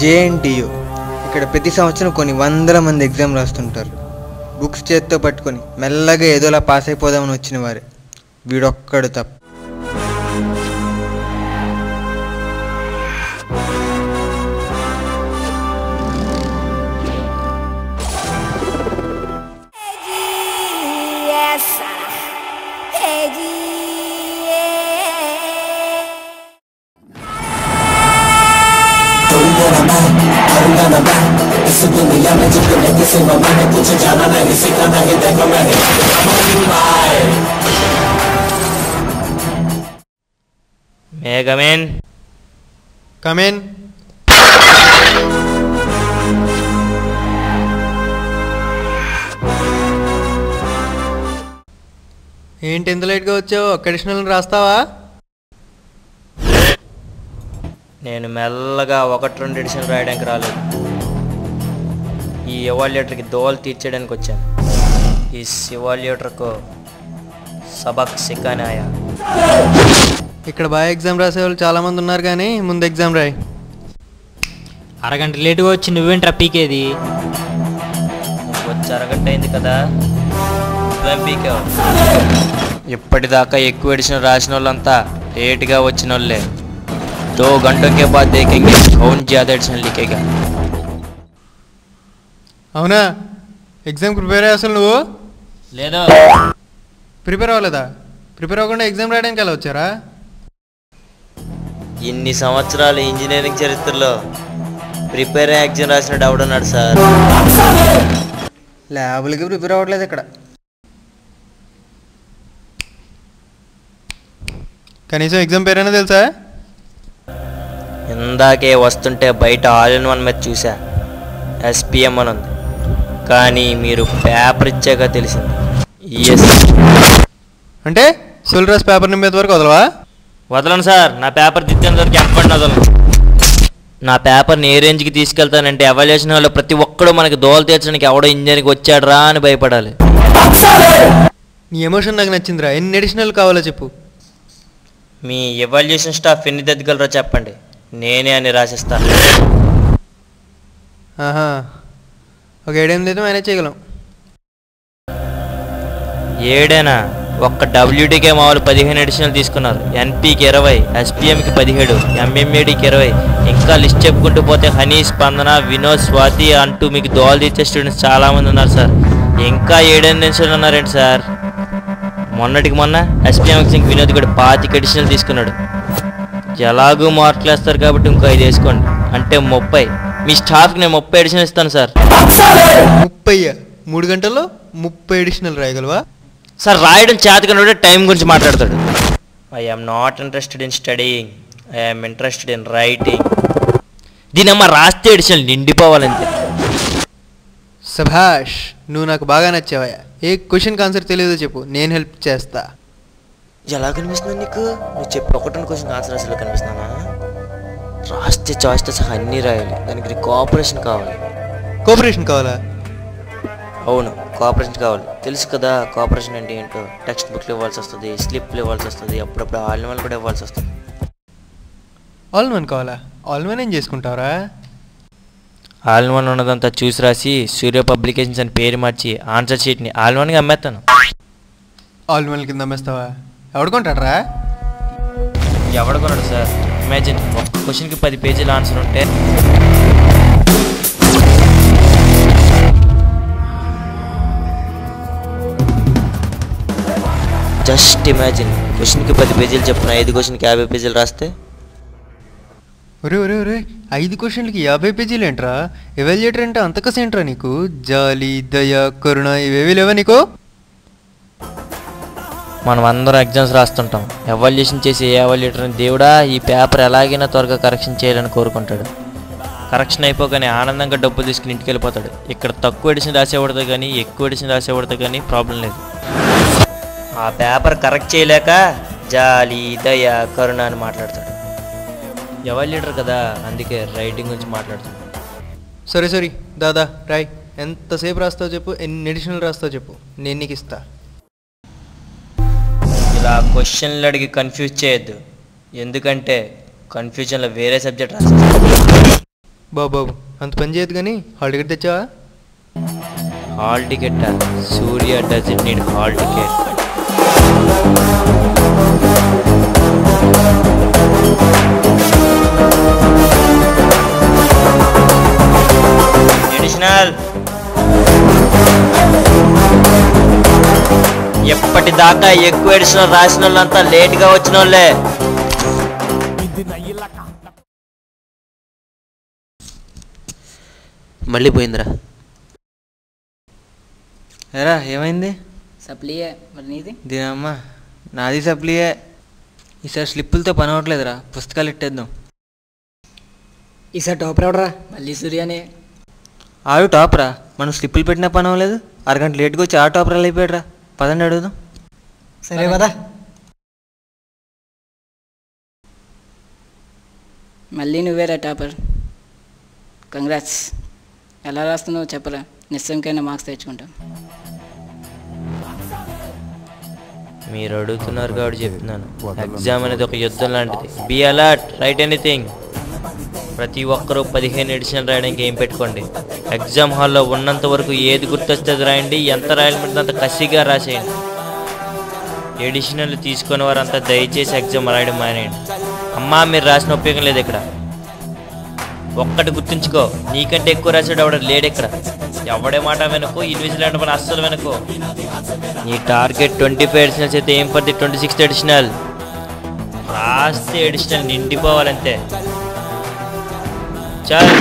JNTU. ఇక్కడ ప్రతి సంవత్సరం కొన్ని వందల మంది ఎగ్జామ్ రాస్తుంటారు. బుక్స్ చేత్తో పట్టుకొని మెల్లగా ఏదోలా పాస్ అయిపోదామని వచ్చిన వారే. వీడొక్కడు తప్ప. May I come in? Come in. ఏంటి ఎంత లేట్గా వచ్చావు? అడిషనల్ రాస్తావా? నేను మెల్లగా 1-2 ఎడిషన్ రాయడానికి రాలేదు. ఈ ఎవాల్యుయేటర్కి దోవలు తీర్చడానికి వచ్చాను. ఈ ఎవాల్యుయేటర్కు సబక్ సిఖానే ఆయా. ఇక్కడ బాగా ఎగ్జామ్ రాసేవాళ్ళు చాలామంది ఉన్నారు, కానీ ముందు ఎగ్జామ్ రాయి. అరగంట లేటుగా వచ్చి నువ్వేంట్రా పీకేది? వచ్చి అరగంట అయింది కదా, నువ్వేం పీకావు? ఇప్పటిదాకా ఎక్కువ ఎడిషన్ రాసిన వాళ్ళంతా లేట్గా వచ్చిన వాళ్ళే. 2 घंटों के बाद देखेंगे कौन ज़्यादा एडिशन लिखेगा. అవునా? ఎగ్జామ్కి ప్రిపేర్ అయ్యా అసలు నువ్వు? లేదా ప్రిపేర్ అవ్వలేదా? ప్రిపేర్ అవ్వకుండా ఎగ్జామ్ రాయడానికి ఎలా వచ్చారా? ఇన్ని సంవత్సరాలు ఇంజనీరింగ్ చరిత్రలో ప్రిపేర్ అయ్యే ఎగ్జామ్ రాసినట్టు ఎవడున్నాడు సార్? ల్యాబులకి ప్రిపేర్ అవ్వట్లేదు ఇక్కడ. కనీసం ఎగ్జామ్ పేరైనా తెలుసా? ఇందాకే వస్తుంటే బయట ఆల్ ఇన్ వన్ మీద చూసా, SPM అని ఉంది. కానీ మీరు పేపర్ ఇచ్చాక తెలిసింది అంటే సిలబస్ పేపర్ నింపేంత వరకు వదలవా? వదలను సార్. నా పేపర్ దిద్దేంత వరకు ఎప్పటి వదలను. నా పేపర్ని ఏ రేంజ్కి తీసుకెళ్తానంటే ఎవాల్యుయేషన్ హాల్లో ప్రతి ఒక్కడు మనకి దోలు తీర్చడానికి ఎవడో ఇంజనీర్కి వచ్చాడు రా అని భయపడాలి. నీ ఎమోషన్ నాకు నచ్చిందిరా. ఎన్ని అడిషనల్ కావాలో చెప్పు. మీ ఎవాల్యుయేషన్ స్టాఫ్ ఎన్ని దిద్దగలరో చెప్పండి, నేనే అని రాసిస్తాను. ఆహా, ఒక 7-8 అయితే మేనేజ్ చేయగలం. 7 ఒక్క WDకే మామూలు 15 ఎడిషనల్ తీసుకున్నారు. NPకి 20, SPMకి 17, MMADకి 20. ఇంకా లిస్ట్ చెప్పుకుంటూ పోతే హనీ, స్పందన, వినోద్, స్వాతి అంటూ మీకు దోలు తీర్చే స్టూడెంట్స్ చాలామంది ఉన్నారు సార్. ఇంకా 7 ఎడిషనల్ ఉన్నారేంటి సార్? మొన్నటికి మొన్న SPMకి వినోద్ కూడా 25 ఎడిషనల్ తీసుకున్నాడు. ఎలాగూ మార్కులు వేస్తారు కాబట్టి ఇంకో 5 వేసుకోండి, అంటే 30. మీ స్టాఫ్కి నేను 30 ఎడిషనల్ ఇస్తాను సార్. 30? 3 గంటల్లో 30 ఎడిషనల్ రాయగలవా? సార్ రాయడం చేతకనుడే టైం గురించి మాట్లాడతాడు. I'm not interested in studying, I'm interested in writing. దీనమ్మ రాస్తే ఎడిషనల్ నిండిపోవాలంతే. సభాష్, నువ్వు నాకు బాగా నచ్చావా. ఏ క్వశ్చన్కి ఆన్సర్ తెలియదో చెప్పు, నేను హెల్ప్ చేస్తా. ఎలా కనిపిస్తుంది నీకు? నువ్వు చెప్పి 1 క్వశ్చన్ ఆన్సర్ అసలు కనిపిస్తున్నానా? రాస్తే చాయిస్తో సహా అన్నీ రాయాలి. దానికి కోఆపరేషన్ కావాలి. కోఆపరేషన్ కావాలా? అవును, కోఆపరేషన్ కావాలి. తెలుసు కదా కోఆపరేషన్ అంటే ఏంటో. టెక్స్ట్ బుక్లు ఇవ్వాల్సి వస్తుంది, స్లిప్లు ఇవ్వాల్సి వస్తుంది, అప్పుడప్పుడు ఆల్ ఇన్ వన్ కూడా ఇవ్వాల్సి వస్తుంది. ఆల్ ఇన్ వన్ కావాలా? ఆల్ ఇన్ వన్ ఏం చేసుకుంటావరా? ఆల్ ఇన్ వన్ ఉన్నదంతా చూసి రాసి సూర్య పబ్లికేషన్స్ అని పేరు మార్చి ఆన్సర్ షీట్ని ఆల్ ఇన్ వన్గా అమ్మేస్తాను. ఆల్ ఇన్ వన్ కింద అమ్మేస్తావా? ఎవడుకుంటాడరా? ఎవడు కొన్నాడు సార్? ఇమాజిన్, ఒక్క క్వశ్చన్కి 10 పేజీల ఆన్సర్ ఉంటే జస్ట్ ఇమాజిన్, క్వశ్చన్కి 10 పేజీలు చెప్పున 5 క్వశ్చన్కి 50 పేజీలు రాస్తే. ఒరే ఒరే ఒరే, 5 క్వశ్చన్లకి 50 పేజీలు ఏంట్రా? ఎవాల్యుయేటర్ అంటే అంతకసి ఏంట్రా నీకు? జాలి, దయ, కరుణ ఇవేవి లేవా నీకు? మనం అందరం ఎగ్జామ్స్ రాస్తుంటాం. ఎవాల్యుయేషన్ చేసి ఏ ఎవాల్యుయేటర్ని దేవుడా ఈ పేపర్ ఎలాగైనా త్వరగా కరెక్షన్ చేయాలని కోరుకుంటాడు. కరెక్షన్ అయిపోగానే ఆనందంగా డబ్బులు తీసుకుని ఇంటికి వెళ్ళిపోతాడు. ఇక్కడ తక్కువ ఎడిషన్ రాసేవాడితో కానీ ఎక్కువ ఎడిషన్ రాసేవాడితో కానీ ప్రాబ్లం లేదు. ఆ పేపర్ కరెక్ట్ చేయలేక జాలి, దయ, కరుణ అని మాట్లాడతాడు. ఎవాల్యుయేటర్ కదా, అందుకే రైటింగ్ గురించి మాట్లాడుతాడు. సరే సరే దాదా రాయ్. ఎంతసేపు రాస్తావు చెప్పు, ఎన్ని ఎడిషనల్ రాస్తావు చెప్పు, నేను నీకు ఇస్తా. ఇలా క్వశ్చన్లు అడిగి కన్ఫ్యూజ్ చేయొద్దు, ఎందుకంటే కన్ఫ్యూజన్లో వేరే సబ్జెక్ట్ రాస్తాను. బాబు అంత పని చేయదు కానీ హాల్ టికెట్ తెచ్చావా? Hall ticket? Surya doesn't need hall ticket. Additional. ఎప్పటిదాకా ఎక్కువ ఎడిషనల్ రాసిన వాళ్ళంతా లేట్గా వచ్చిన వాళ్ళే. మళ్ళీ పోయిందిరా. ఎరా ఏమైంది? సప్లియే. మరి నీది? దీనమ్మా నాది సప్లియే. ఈసారి స్లిప్పులతో పని అవ్వట్లేదురా, పుస్తకాలు ఇట్టేద్దాం. ఈసారి టాపర్ ఎవడరా? మళ్ళీ సూర్యనే. ఆడు టాపరా? మనం స్లిప్పులు పెట్టినా పని అవ్వలేదు, అరగంట లేట్గా వచ్చి ఆ టాపర్ అయిపోయాడురా. పదండి అడుగుదాం. సరే కదా. మళ్ళీ నువ్వేరా టాపర్. కంగ్రాట్స్. ఎలా రాస్తున్నావు చెప్పరా, నిశ్చయంకైనా మార్క్స్ తెచ్చుకుంటాం. మీరు అడుగుతున్నారు కాబట్టి చెప్తున్నాను. ఎగ్జామ్ అనేది ఒక యుద్ధం లాంటిది. Be alert, right anything. ప్రతి ఒక్కరూ 15 ఎడిషనల్ రాయడానికి ఏం పెట్టుకోండి. ఎగ్జామ్ హాల్లో ఉన్నంత వరకు ఏది గుర్తొస్తే రాయండి, ఎంత రాయాలంటే అంత కసిగా రాసేయండి. ఎడిషనల్ తీసుకునే వారంతా దయచేసి ఎగ్జామ్ రాయడం మానేయండి. అమ్మా మీరు రాసిన ఉపయోగం లేదు ఇక్కడ. ఒక్కటి గుర్తుంచుకో, నీకంటే ఎక్కువ రాసాడు ఎవడ లేడు ఇక్కడ. ఎవడే మాట వెనుకో, ఇన్విజిలేటర్ పని అస్సలు వెనుకో. నీ టార్గెట్ 25 ఎడిషనల్స్ అయితే ఏం పడితే 26th ఎడిషనల్ రాస్తే ఎడిషనల్ నిండిపోవాలంతే. చాలు.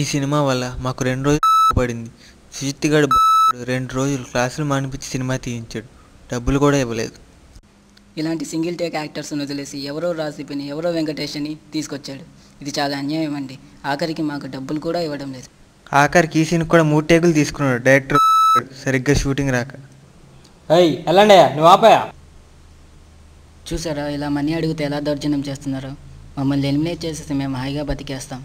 ఈ సినిమా వల్ల మాకు 2 రోజులు పడింది. సుజిత్గాడు 2 రోజులు క్లాసులు మానిపించి సినిమా తీయించాడు, డబ్బులు కూడా ఇవ్వలేదు. ఇలాంటి సింగిల్ టేక్ యాక్టర్స్ని వదిలేసి ఎవరో రాసిపోయిన ఎవరో వెంకటేష్ అని తీసుకొచ్చాడు. ఇది చాలా అన్యాయం అండి. ఆఖరికి మాకు డబ్బులు కూడా ఇవ్వడం లేదు. ఆఖరికి ఈ సీన్కి కూడా 3 టేకులు తీసుకున్నాడు డైరెక్టర్, సరిగ్గా షూటింగ్ రాక. అయ్యి ఎలాండి నువ్వు ఆపాయా? చూసారా ఇలా మనీ అడిగితే ఎలా దౌర్జన్యం చేస్తున్నారో. మమ్మల్ని ఎలిమినేట్ చేసేసి మేము హాయిగా బతికేస్తాం.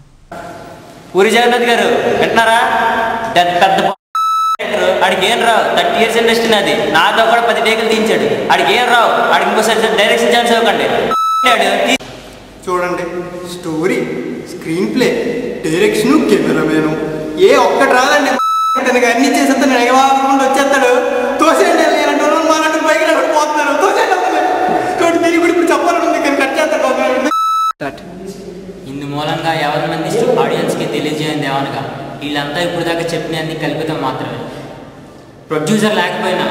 పూరి జగన్నాథ్ గారు వింటున్నారా? పెద్ద ఆడికి ఏం రావు, 30 years ఇండస్ట్రీ అది. నాతో కూడా 10 టేకులు తీయించాడు. ఆడికి ఏం రావు, ఆడికి ఇంకోసారి డైరెక్షన్ ఛాన్స్ ఇవ్వకండి. చూడండి, story, screenplay, direction, cameraman ఏ ఒక్కటి రాదండి. అన్ని చేసేస్తా నేను ఎగవాకుండా వచ్చేస్తాడు. తోసేయండి ఇలాంటి వాళ్ళు మాలాంటి పైకి పోతున్నారు. తోసేయండి మీరు కూడా ఇప్పుడు చెప్పాలని కానీ కట్ చేస్తాడు. ఇందు మూలంగా ఎవరి మంది ఆడియన్స్కి తెలియజేయండి ఏమనగా వీళ్ళంతా ఇప్పుడు దాకా చెప్పిన అన్ని కల్పితం మాత్రమే. ప్రొడ్యూసర్ లేకపోయినా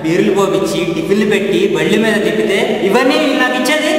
బీరులు పోపించి టిఫిన్లు పెట్టి బళ్ళి మీద తిప్పితే ఇవన్నీ నాకు ఇచ్చేది.